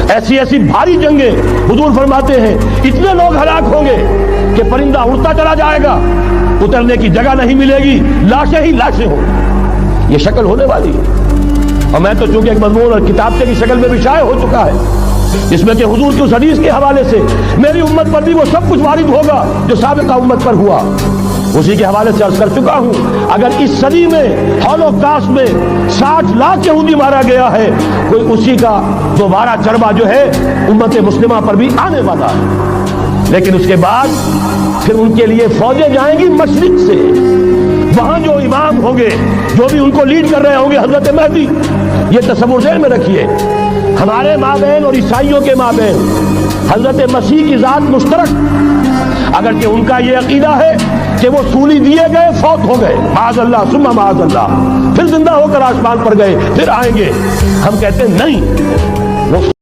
ایسی ایسی بھاری جنگیں حضور فرماتے ہیں اتنے لوگ ہلاک ہوں گے کہ پرندہ اڑتا چلا جائے گا، اترنے کی جگہ نہیں ملے گی، لاشیں ہی لاشیں ہوں، یہ شکل ہونے والی ہے۔ اور میں تو چونکہ ایک مضمون اور کتابچے کی شکل میں بھی شائع ہو چکا ہے جس میں کہ حضور کی اس حدیث کے حوالے سے میری امت پر بھی وہ سب کچھ وارد ہوگا جو سابقہ امت پر ہوا، اسی کے حوالے سے عرض کر چکا ہوں۔ اگر اس صدی میں ہولوکاسٹ میں 60 لاکھ یہودی مارا گیا ہے، کوئی اسی کا دوبارہ چربا جو ہے امت مسلمہ پر بھی آنے والا ہے، لیکن اس کے بعد پھر ان کے لیے فوجیں جائیں گی مشرق سے، وہاں جو امام ہوں گے، جو بھی ان کو لیڈ کر رہے ہوں گے حضرت مہدی، یہ تصور ذہن میں رکھیے۔ ہمارے مابین اور عیسائیوں کے مابین حضرت مسیح کی ذات مشترک، اگرچہ ان کا یہ عقیدہ ہے کہ وہ سولی دیے گئے فوت ہو گئے، معاذ اللہ ثم معاذ اللہ، پھر زندہ ہو کر آسمان پر گئے، پھر آئیں گے، ہم کہتے ہیں نہیں، وہ